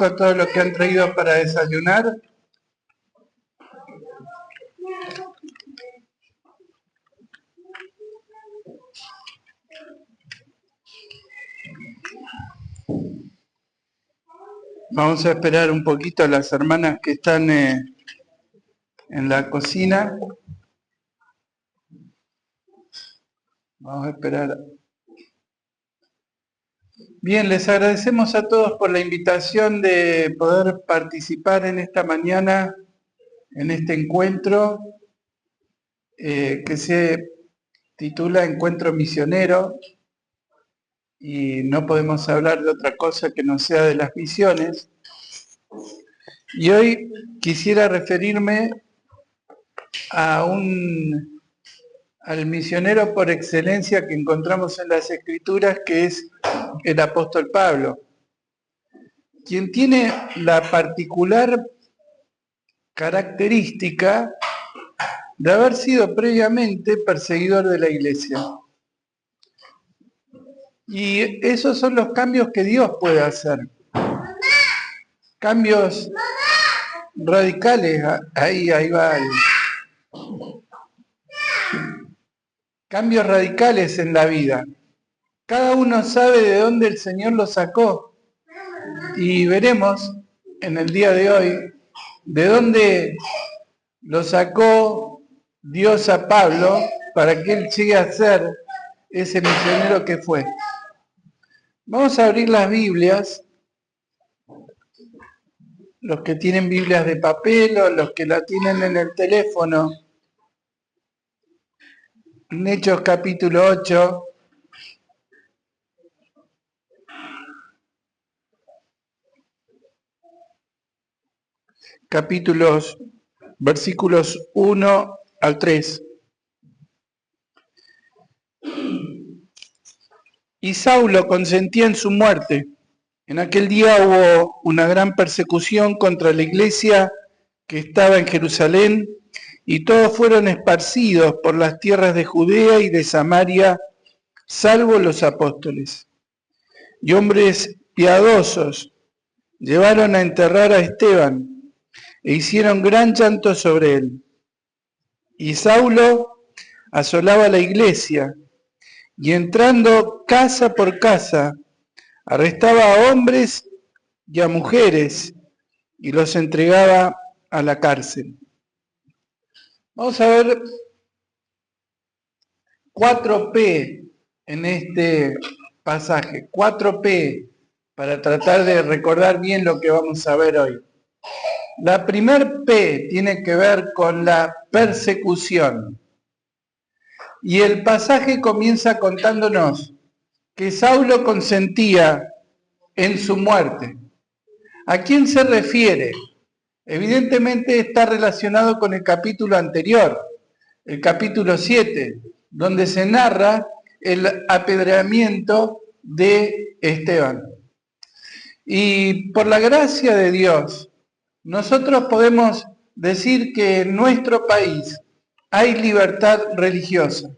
agradezco todo lo que han traído para desayunar. Vamos a esperar un poquito a las hermanas que están en la cocina. Vamos a esperar. Bien, les agradecemos a todos por la invitación de poder participar en esta mañana, en este encuentro que se titula Encuentro Misionero, y no podemos hablar de otra cosa que no sea de las misiones. Y hoy quisiera referirme al misionero por excelencia que encontramos en las Escrituras, que es el apóstol Pablo, quien tiene la particular característica de haber sido previamente perseguidor de la iglesia. Y esos son los cambios que Dios puede hacer. Cambios radicales, ahí va. Cambios radicales en la vida. Cada uno sabe de dónde el Señor lo sacó. Y veremos en el día de hoy de dónde lo sacó Dios a Pablo para que él llegue a ser ese misionero que fue. Vamos a abrir las Biblias, los que tienen Biblias de papel o los que la tienen en el teléfono, en Hechos capítulo 8. Versículos 1 al 3. Y Saulo consentía en su muerte. En aquel día hubo una gran persecución contra la iglesia que estaba en Jerusalén, y todos fueron esparcidos por las tierras de Judea y de Samaria, salvo los apóstoles. Y hombres piadosos llevaron a enterrar a Esteban, e hicieron gran llanto sobre él. Y Saulo asolaba la iglesia, y entrando casa por casa, arrestaba a hombres y a mujeres, y los entregaba a la cárcel. Vamos a ver 4P en este pasaje, 4P, para tratar de recordar bien lo que vamos a ver hoy. La primer P tiene que ver con la persecución. Y el pasaje comienza contándonos que Saulo consentía en su muerte. ¿A quién se refiere? Evidentemente está relacionado con el capítulo anterior, el capítulo 7, donde se narra el apedreamiento de Esteban. Y por la gracia de Dios, nosotros podemos decir que en nuestro país hay libertad religiosa.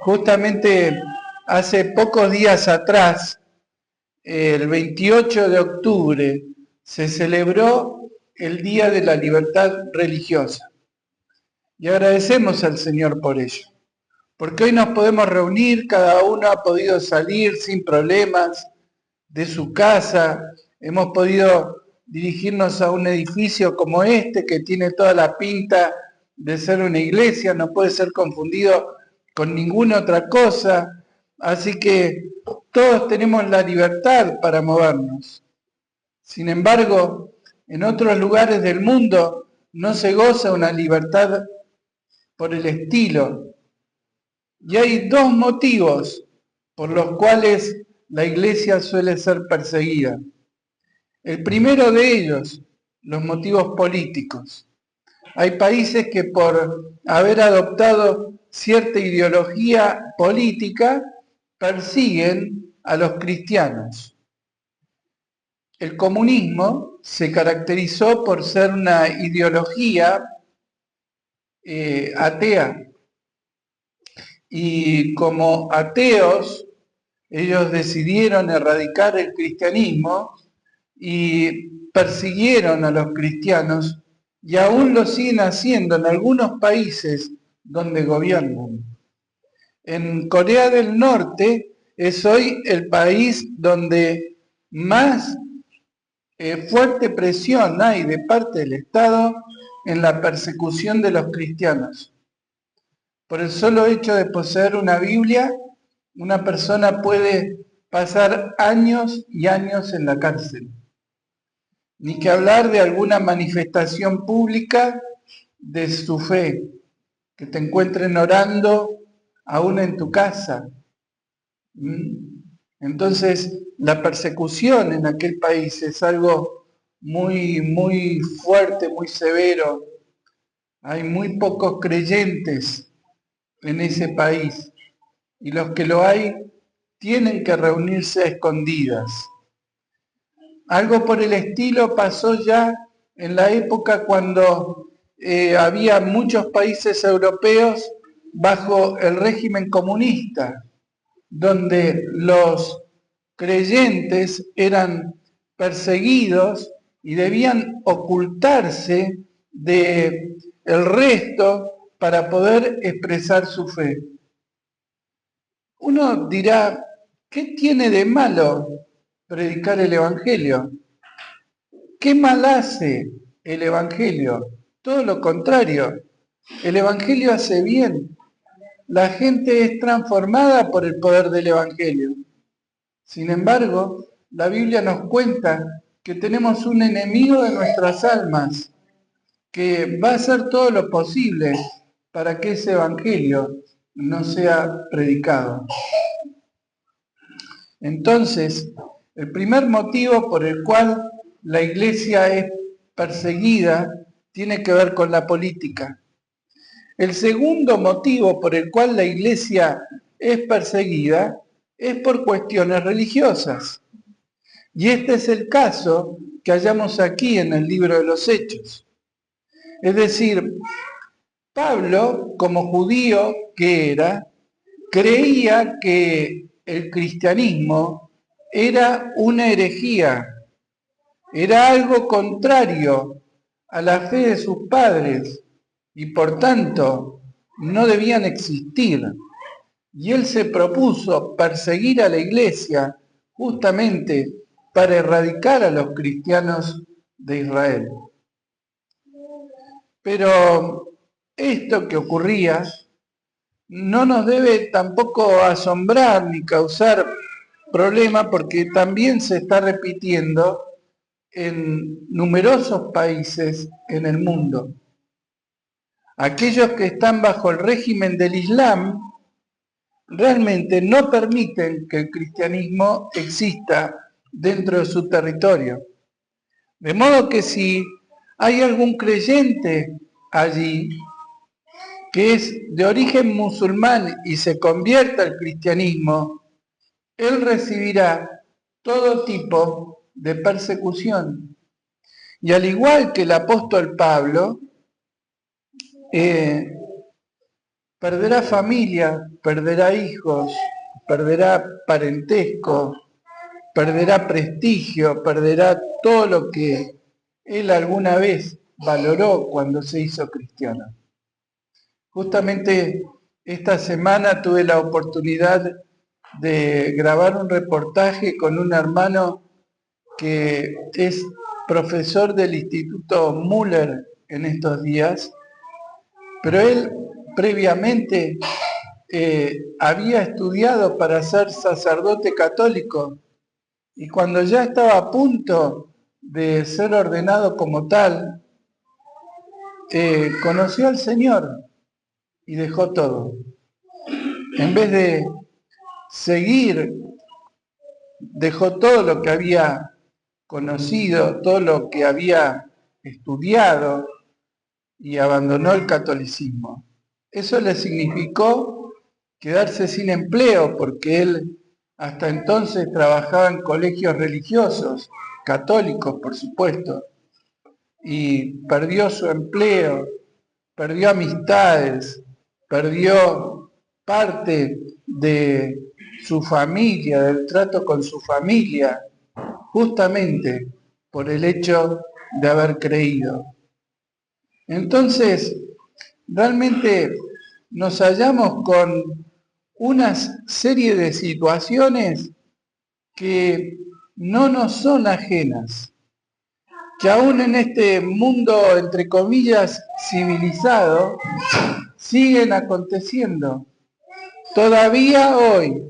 Justamente hace pocos días atrás, el 28 de octubre, se celebró el Día de la Libertad Religiosa. Y agradecemos al Señor por ello. Porque hoy nos podemos reunir, cada uno ha podido salir sin problemas de su casa, hemos podido dirigirnos a un edificio como este, que tiene toda la pinta de ser una iglesia, no puede ser confundido con ninguna otra cosa, así que todos tenemos la libertad para movernos. Sin embargo, en otros lugares del mundo no se goza una libertad por el estilo. Y hay dos motivos por los cuales la iglesia suele ser perseguida. El primero de ellos, los motivos políticos. Hay países que por haber adoptado cierta ideología política persiguen a los cristianos. El comunismo se caracterizó por ser una ideología atea. Y como ateos, ellos decidieron erradicar el cristianismo y persiguieron a los cristianos y aún lo siguen haciendo en algunos países donde gobiernan. En Corea del Norte es hoy el país donde más fuerte presión hay de parte del Estado en la persecución de los cristianos. Por el solo hecho de poseer una Biblia, una persona puede pasar años y años en la cárcel. Ni que hablar de alguna manifestación pública de su fe, que te encuentren orando aún en tu casa. Entonces, la persecución en aquel país es algo muy, muy fuerte, muy severo. Hay muy pocos creyentes en ese país y los que lo hay tienen que reunirse a escondidas. Algo por el estilo pasó ya en la época cuando había muchos países europeos bajo el régimen comunista, donde los creyentes eran perseguidos y debían ocultarse del resto para poder expresar su fe. Uno dirá, ¿qué tiene de malo predicar el Evangelio? ¿Qué mal hace el Evangelio? Todo lo contrario, el Evangelio hace bien. La gente es transformada por el poder del Evangelio. Sin embargo, la Biblia nos cuenta que tenemos un enemigo de nuestras almas que va a hacer todo lo posible para que ese Evangelio no sea predicado. Entonces, el primer motivo por el cual la iglesia es perseguida tiene que ver con la política. El segundo motivo por el cual la iglesia es perseguida es por cuestiones religiosas. Y este es el caso que hallamos aquí en el libro de los Hechos. Es decir, Pablo, como judío que era, creía que el cristianismo era una herejía, era algo contrario a la fe de sus padres y por tanto no debían existir. Y él se propuso perseguir a la iglesia justamente para erradicar a los cristianos de Israel. Pero esto que ocurría no nos debe tampoco asombrar ni causar problema porque también se está repitiendo en numerosos países en el mundo. Aquellos que están bajo el régimen del Islam realmente no permiten que el cristianismo exista dentro de su territorio. De modo que si hay algún creyente allí que es de origen musulmán y se convierta al cristianismo, él recibirá todo tipo de persecución. Y al igual que el apóstol Pablo, perderá familia, perderá hijos, perderá parentesco, perderá prestigio, perderá todo lo que él alguna vez valoró cuando se hizo cristiano. Justamente esta semana tuve la oportunidad de grabar un reportaje con un hermano que es profesor del Instituto Müller en estos días, pero él previamente había estudiado para ser sacerdote católico y cuando ya estaba a punto de ser ordenado como tal, conoció al Señor y dejó todo. En vez de seguir, dejó todo lo que había conocido, todo lo que había estudiado y abandonó el catolicismo. Eso le significó quedarse sin empleo porque él hasta entonces trabajaba en colegios religiosos, católicos por supuesto, y perdió su empleo, perdió amistades, perdió parte de su familia, del trato con su familia, justamente por el hecho de haber creído. Entonces, realmente nos hallamos con una serie de situaciones que no nos son ajenas, que aún en este mundo, entre comillas, civilizado, siguen aconteciendo. Todavía hoy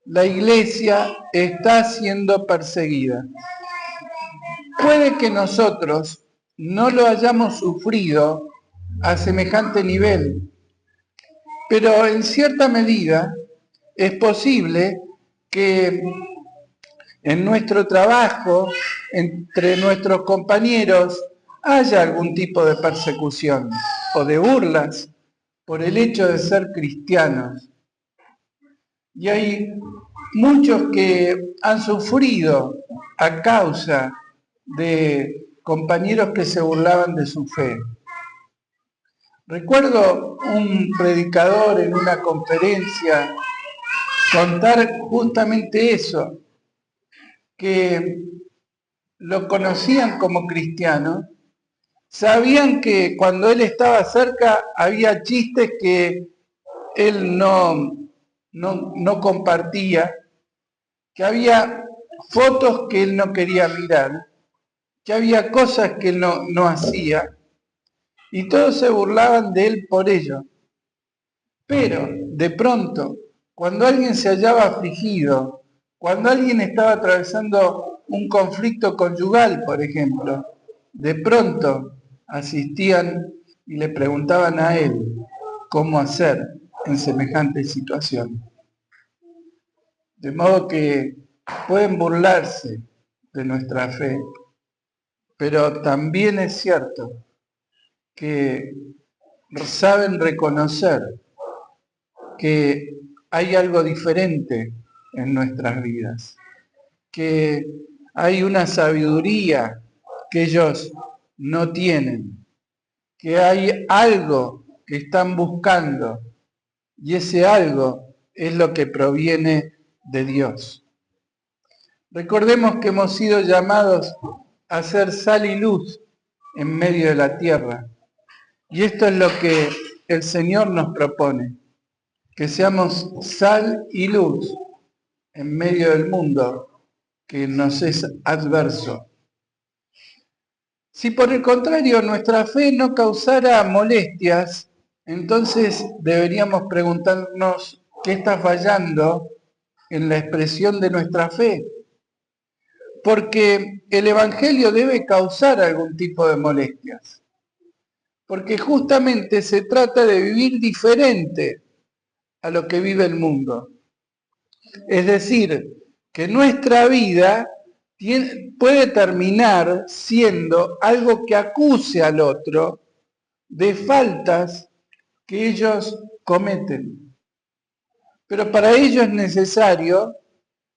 la iglesia está siendo perseguida. Puede que nosotros no lo hayamos sufrido a semejante nivel, pero en cierta medida es posible que en nuestro trabajo, entre nuestros compañeros, haya algún tipo de persecución o de burlas por el hecho de ser cristianos. Y hay muchos que han sufrido a causa de compañeros que se burlaban de su fe. Recuerdo un predicador en una conferencia contar justamente eso, que lo conocían como cristiano, sabían que cuando él estaba cerca había chistes que él no compartía, que había fotos que él no quería mirar, que había cosas que él no hacía, y todos se burlaban de él por ello. Pero, de pronto, cuando alguien se hallaba afligido, cuando alguien estaba atravesando un conflicto conyugal, por ejemplo, de pronto asistían y le preguntaban a él cómo hacer en semejante situación. De modo que pueden burlarse de nuestra fe, pero también es cierto que saben reconocer que hay algo diferente en nuestras vidas, que hay una sabiduría que ellos no tienen, que hay algo que están buscando y ese algo es lo que proviene de Dios. Recordemos que hemos sido llamados a ser sal y luz en medio de la tierra y esto es lo que el Señor nos propone, que seamos sal y luz en medio del mundo que nos es adverso. Si por el contrario nuestra fe no causara molestias, entonces deberíamos preguntarnos qué está fallando en la expresión de nuestra fe. Porque el Evangelio debe causar algún tipo de molestias. Porque justamente se trata de vivir diferente a lo que vive el mundo. Es decir, que nuestra vida puede terminar siendo algo que acuse al otro de faltas que ellos cometen. Pero para ello es necesario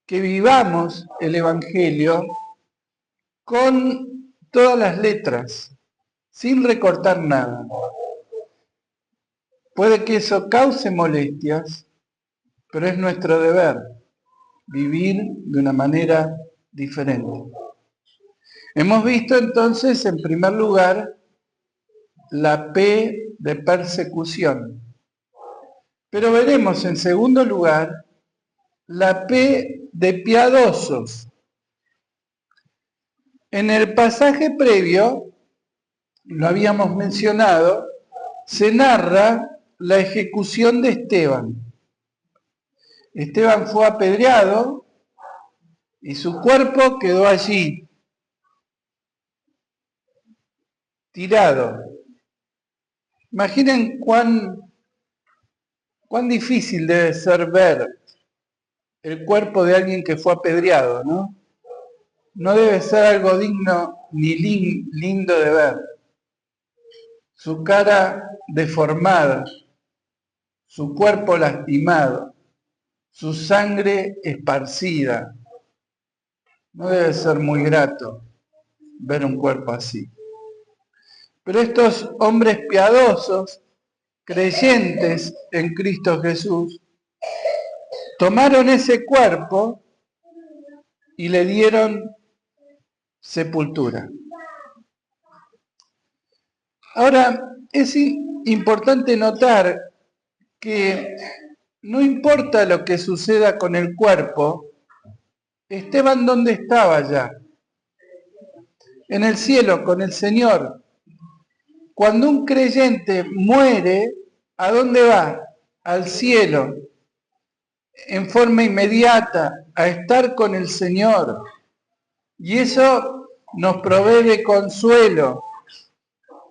que vivamos el Evangelio con todas las letras, sin recortar nada. Puede que eso cause molestias, pero es nuestro deber vivir de una manera diferente. Hemos visto entonces, en primer lugar, la P de persecución. Pero veremos en segundo lugar la P de piadosos. En el pasaje previo, lo habíamos mencionado, se narra la ejecución de Esteban. Esteban fue apedreado y su cuerpo quedó allí, tirado. Imaginen cuán difícil debe ser ver el cuerpo de alguien que fue apedreado, ¿no? No debe ser algo digno ni lindo de ver. Su cara deformada, su cuerpo lastimado, su sangre esparcida. No debe ser muy grato ver un cuerpo así. Pero estos hombres piadosos, creyentes en Cristo Jesús, tomaron ese cuerpo y le dieron sepultura. Ahora, es importante notar que no importa lo que suceda con el cuerpo, Esteban, ¿dónde estaba ya? En el cielo, con el Señor. Cuando un creyente muere, ¿a dónde va? Al cielo, en forma inmediata, a estar con el Señor. Y eso nos provee de consuelo.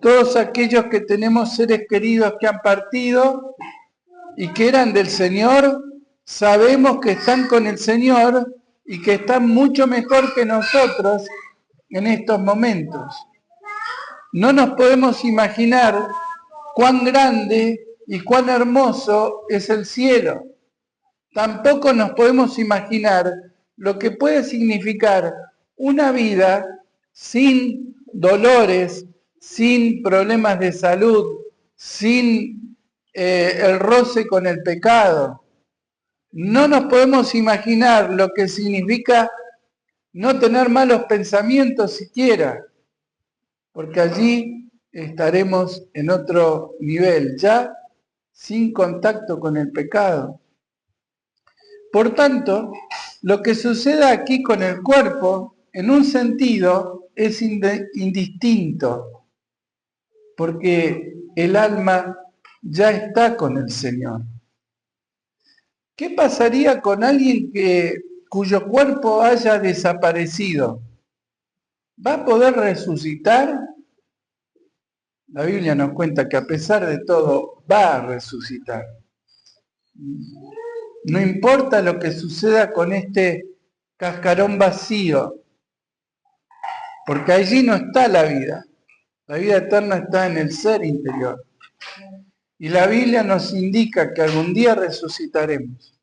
Todos aquellos que tenemos seres queridos que han partido y que eran del Señor, sabemos que están con el Señor y que están mucho mejor que nosotros en estos momentos. No nos podemos imaginar cuán grande y cuán hermoso es el cielo. Tampoco nos podemos imaginar lo que puede significar una vida sin dolores, sin problemas de salud, sin el roce con el pecado. No nos podemos imaginar lo que significa no tener malos pensamientos siquiera, porque allí estaremos en otro nivel, ya sin contacto con el pecado. Por tanto, lo que sucede aquí con el cuerpo, en un sentido, es indistinto, porque el alma ya está con el Señor. ¿Qué pasaría con alguien cuyo cuerpo haya desaparecido? ¿Va a poder resucitar? La Biblia nos cuenta que a pesar de todo va a resucitar. No importa lo que suceda con este cascarón vacío, porque allí no está la vida. La vida eterna está en el ser interior. Y la Biblia nos indica que algún día resucitaremos.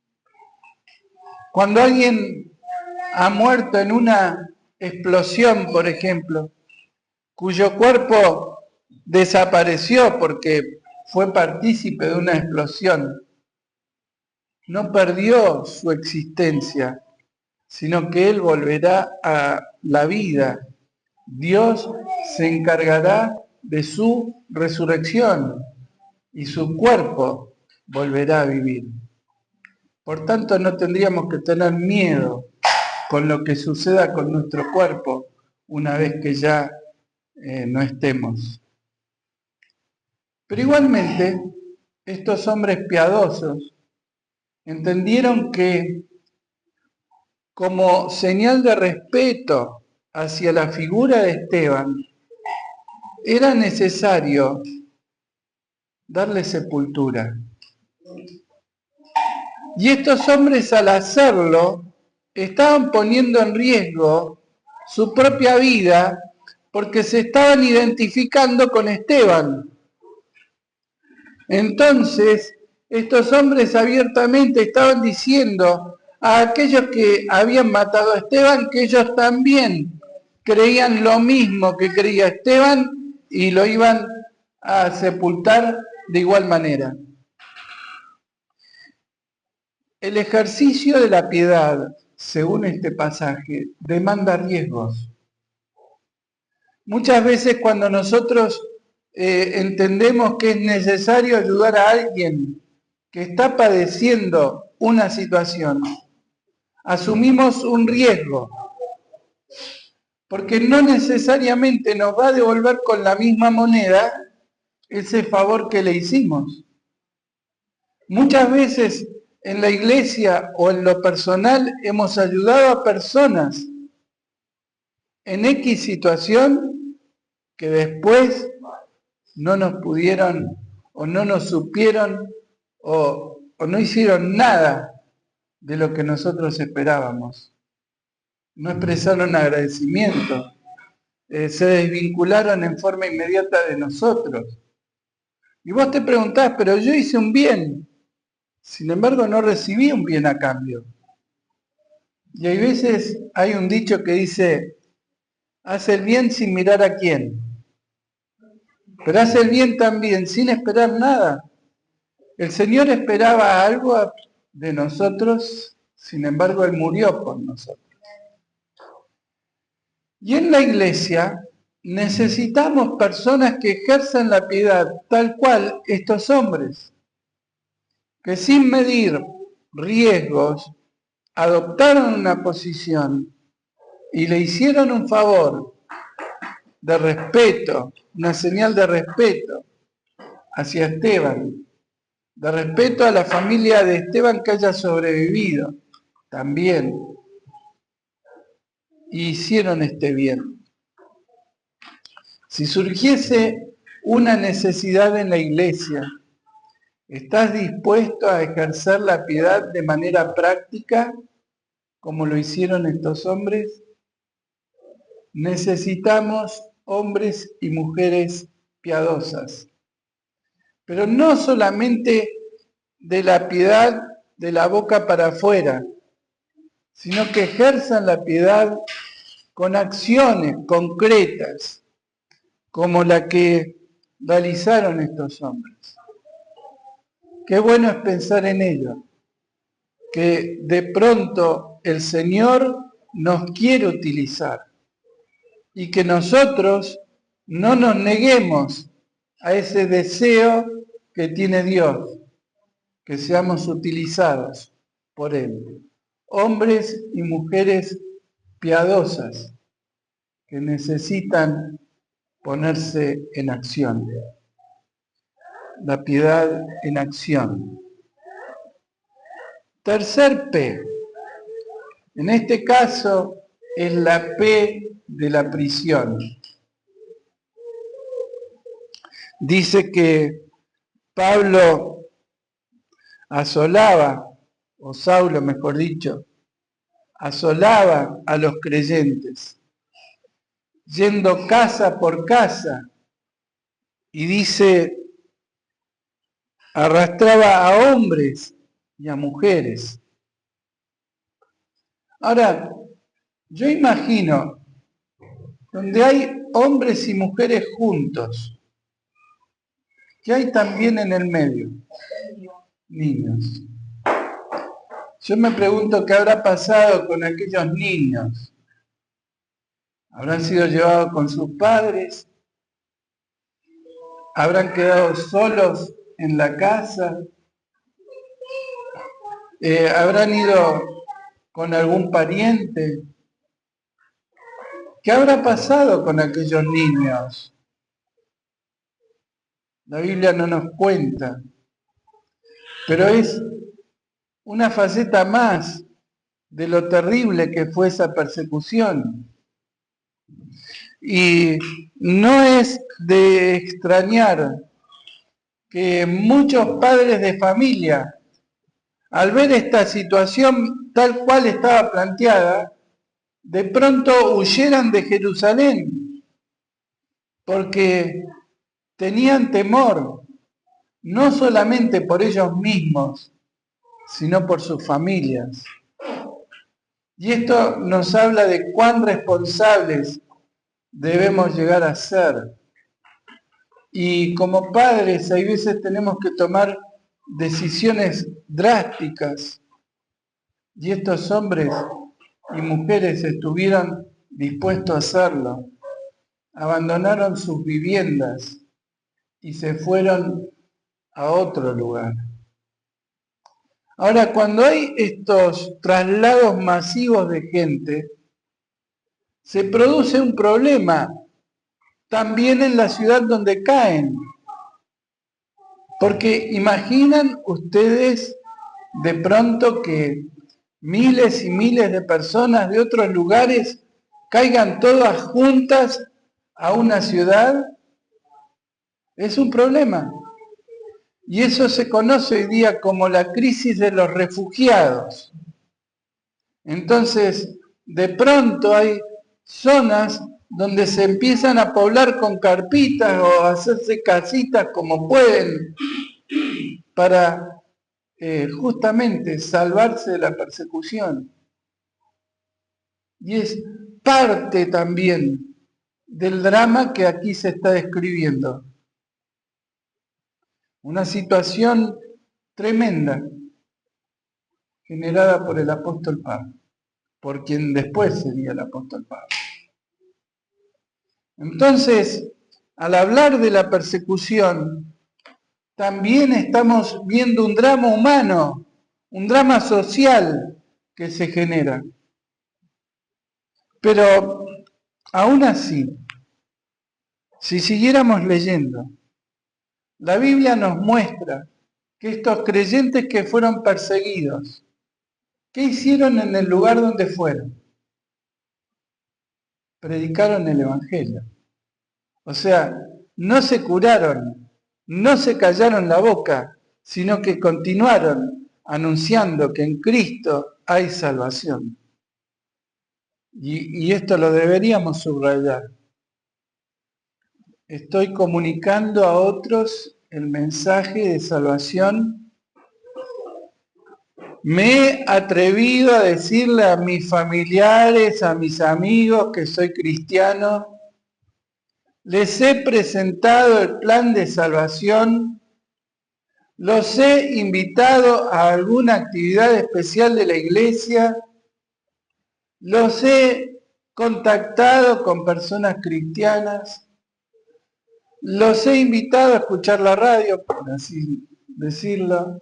Cuando alguien ha muerto en una explosión, por ejemplo, cuyo cuerpo desapareció porque fue partícipe de una explosión, no perdió su existencia, sino que él volverá a la vida. Dios se encargará de su resurrección y su cuerpo volverá a vivir. Por tanto, no tendríamos que tener miedo con lo que suceda con nuestro cuerpo una vez que ya no estemos. Pero igualmente, estos hombres piadosos entendieron que como señal de respeto hacia la figura de Esteban, era necesario darle sepultura. Y estos hombres, al hacerlo, estaban poniendo en riesgo su propia vida porque se estaban identificando con Esteban. Entonces, estos hombres abiertamente estaban diciendo a aquellos que habían matado a Esteban que ellos también creían lo mismo que creía Esteban y lo iban a sepultar de igual manera. El ejercicio de la piedad, según este pasaje, demanda riesgos. Muchas veces cuando nosotros entendemos que es necesario ayudar a alguien que está padeciendo una situación, asumimos un riesgo, porque no necesariamente nos va a devolver con la misma moneda ese favor que le hicimos. Muchas veces en la iglesia o en lo personal hemos ayudado a personas en X situación que después no nos pudieron o no nos supieron o no hicieron nada de lo que nosotros esperábamos. No expresaron agradecimiento, se desvincularon en forma inmediata de nosotros. Y vos te preguntás, pero yo hice un bien, sin embargo no recibí un bien a cambio. Y hay veces, hay un dicho que dice, haz el bien sin mirar a quién, pero haz el bien también sin esperar nada. El Señor esperaba algo de nosotros, sin embargo Él murió por nosotros. Y en la iglesia necesitamos personas que ejerzan la piedad tal cual estos hombres, que sin medir riesgos adoptaron una posición y le hicieron un favor de respeto, una señal de respeto hacia Esteban, de respeto a la familia de Esteban que haya sobrevivido también, y hicieron este bien. Si surgiese una necesidad en la iglesia, ¿estás dispuesto a ejercer la piedad de manera práctica, como lo hicieron estos hombres? Necesitamos hombres y mujeres piadosas, pero no solamente de la piedad de la boca para afuera, sino que ejerzan la piedad con acciones concretas, como la que realizaron estos hombres. Qué bueno es pensar en ello, que de pronto el Señor nos quiere utilizar y que nosotros no nos neguemos a ese deseo que tiene Dios, que seamos utilizados por Él. Hombres y mujeres piadosas que necesitan ponerse en acción. La piedad en acción. Tercer P. En este caso es la P de la prisión. Dice que Pablo asolaba, o Saulo mejor dicho, asolaba a los creyentes, yendo casa por casa, y dice, arrastraba a hombres y a mujeres. Ahora, yo imagino, donde hay hombres y mujeres juntos, ¿qué hay también en el medio? Niños. Yo me pregunto qué habrá pasado con aquellos niños. ¿Habrán sido llevados con sus padres? ¿Habrán quedado solos en la casa? ¿Habrán ido con algún pariente? ¿Qué habrá pasado con aquellos niños? La Biblia no nos cuenta, pero es una faceta más de lo terrible que fue esa persecución. Y no es de extrañar que muchos padres de familia, al ver esta situación tal cual estaba planteada, de pronto huyeran de Jerusalén, porque tenían temor, no solamente por ellos mismos, sino por sus familias. Y esto nos habla de cuán responsables debemos llegar a ser. Y como padres, hay veces tenemos que tomar decisiones drásticas. Y estos hombres y mujeres estuvieron dispuestos a hacerlo. Abandonaron sus viviendas y se fueron a otro lugar. Ahora, cuando hay estos traslados masivos de gente, se produce un problema también en la ciudad donde caen. Porque imaginan ustedes de pronto que miles y miles de personas de otros lugares caigan todas juntas a una ciudad. Es un problema. Y eso se conoce hoy día como la crisis de los refugiados. Entonces, de pronto hay zonas donde se empiezan a poblar con carpitas o a hacerse casitas como pueden para justamente salvarse de la persecución. Y es parte también del drama que aquí se está describiendo. Una situación tremenda generada por el apóstol Pablo, por quien después sería el apóstol Pablo. Entonces, al hablar de la persecución, también estamos viendo un drama humano, un drama social que se genera. Pero aún así, si siguiéramos leyendo, la Biblia nos muestra que estos creyentes que fueron perseguidos, ¿qué hicieron en el lugar donde fueron? Predicaron el Evangelio. O sea, no se curaron, no se callaron la boca, sino que continuaron anunciando que en Cristo hay salvación. Y esto lo deberíamos subrayar. Estoy comunicando a otros el mensaje de salvación. Me he atrevido a decirle a mis familiares, a mis amigos que soy cristiano. Les he presentado el plan de salvación. Los he invitado a alguna actividad especial de la iglesia. Los he contactado con personas cristianas. Los he invitado a escuchar la radio, por así decirlo.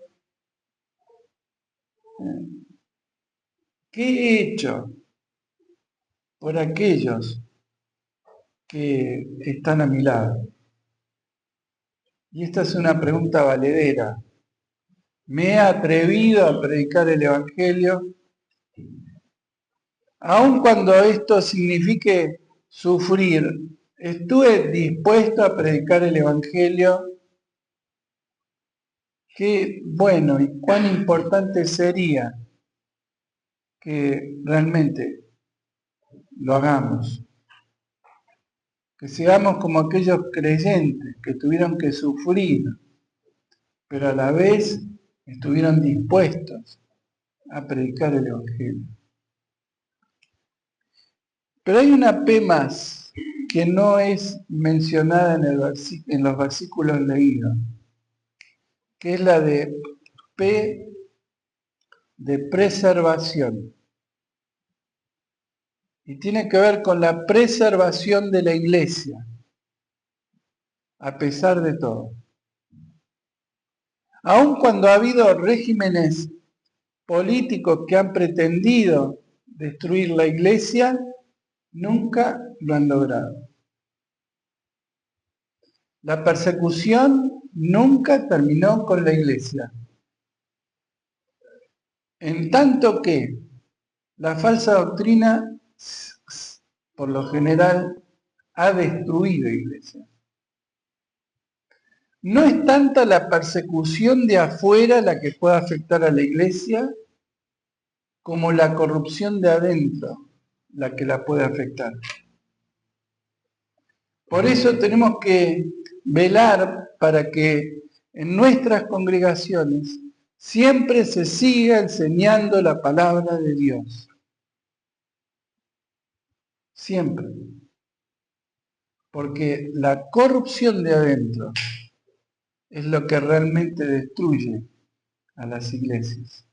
¿Qué he hecho por aquellos que están a mi lado? Y esta es una pregunta valedera. ¿Me he atrevido a predicar el Evangelio? Aun cuando esto signifique sufrir, ¿estuve dispuesto a predicar el Evangelio? Qué bueno y cuán importante sería que realmente lo hagamos. Que seamos como aquellos creyentes que tuvieron que sufrir, pero a la vez estuvieron dispuestos a predicar el Evangelio. Pero hay una P más que no es mencionada en los versículos leídos, que es la de P de preservación. Y tiene que ver con la preservación de la iglesia, a pesar de todo. Aun cuando ha habido regímenes políticos que han pretendido destruir la iglesia, nunca lo han logrado. La persecución nunca terminó con la iglesia. En tanto que la falsa doctrina, por lo general, ha destruido iglesias. No es tanta la persecución de afuera la que puede afectar a la iglesia, como la corrupción de adentro la que la puede afectar. Por eso tenemos que velar para que en nuestras congregaciones siempre se siga enseñando la palabra de Dios. Siempre. Porque la corrupción de adentro es lo que realmente destruye a las iglesias.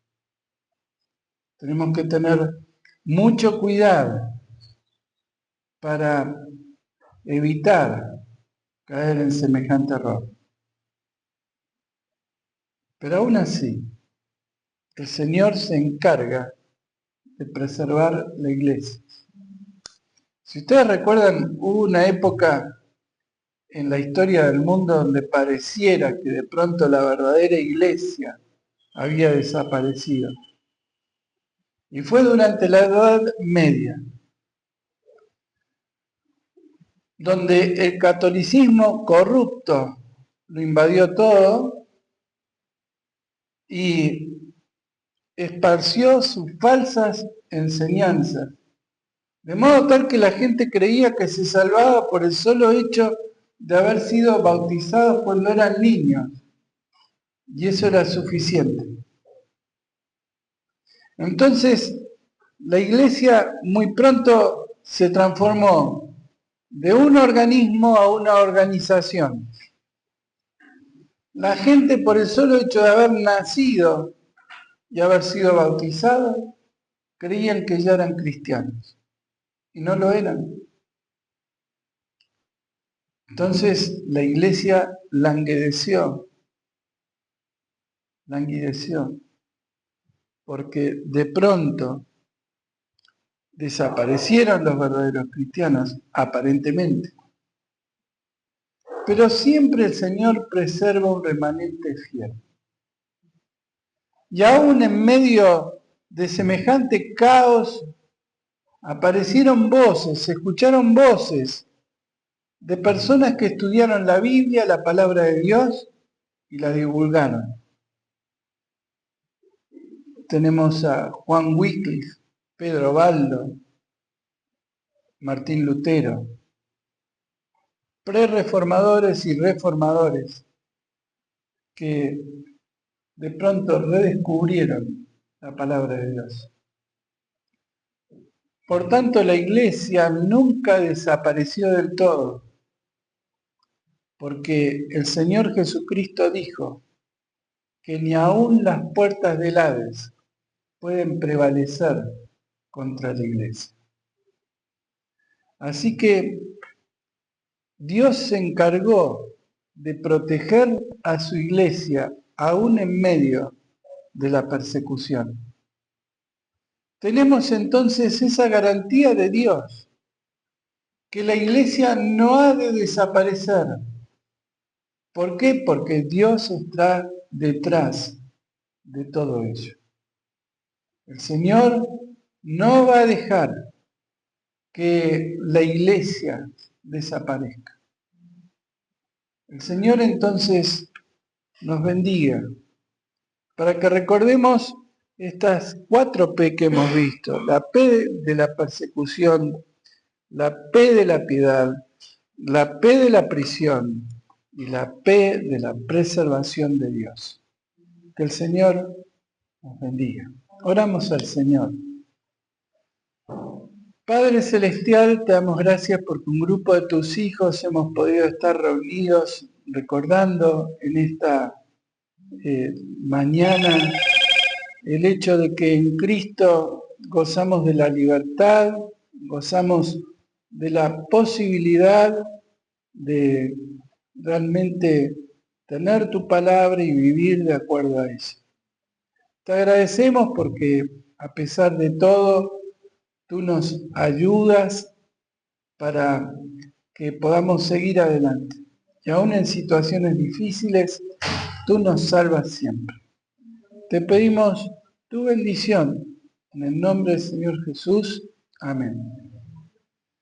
Tenemos que tener mucho cuidado para evitar caer en semejante error. Pero aún así, el Señor se encarga de preservar la iglesia. Si ustedes recuerdan, hubo una época en la historia del mundo donde pareciera que de pronto la verdadera iglesia había desaparecido. Y fue durante la Edad Media, donde el catolicismo corrupto lo invadió todo y esparció sus falsas enseñanzas, de modo tal que la gente creía que se salvaba por el solo hecho de haber sido bautizados cuando eran niños, y eso era suficiente. Entonces, la iglesia muy pronto se transformó de un organismo a una organización. La gente, por el solo hecho de haber nacido y haber sido bautizados, creían que ya eran cristianos, y no lo eran. Entonces la iglesia languideció, porque de pronto desaparecieron los verdaderos cristianos, aparentemente. Pero siempre el Señor preserva un remanente fiel. Y aún en medio de semejante caos, aparecieron voces, se escucharon voces de personas que estudiaron la Biblia, la palabra de Dios, y la divulgaron. Tenemos a Juan Wycliffe, Pedro Baldo, Martín Lutero, pre-reformadores y reformadores que de pronto redescubrieron la palabra de Dios. Por tanto, la iglesia nunca desapareció del todo, porque el Señor Jesucristo dijo que ni aun las puertas del Hades pueden prevalecer contra la iglesia. Así que Dios se encargó de proteger a su iglesia aún en medio de la persecución. Tenemos entonces esa garantía de Dios, que la iglesia no ha de desaparecer. ¿Por qué? Porque Dios está detrás de todo ello. El Señor no va a dejar que la iglesia desaparezca. El Señor entonces nos bendiga para que recordemos estas 4 P que hemos visto: la P de la persecución, la P de la piedad, la P de la prisión y la P de la preservación de Dios. Que el Señor nos bendiga. Oramos al Señor. Padre Celestial, te damos gracias porque un grupo de tus hijos hemos podido estar reunidos recordando en esta mañana el hecho de que en Cristo gozamos de la libertad, gozamos de la posibilidad de realmente tener tu palabra y vivir de acuerdo a ella. Te agradecemos porque a pesar de todo, tú nos ayudas para que podamos seguir adelante. Y aún en situaciones difíciles, tú nos salvas siempre. Te pedimos tu bendición. En el nombre del Señor Jesús. Amén.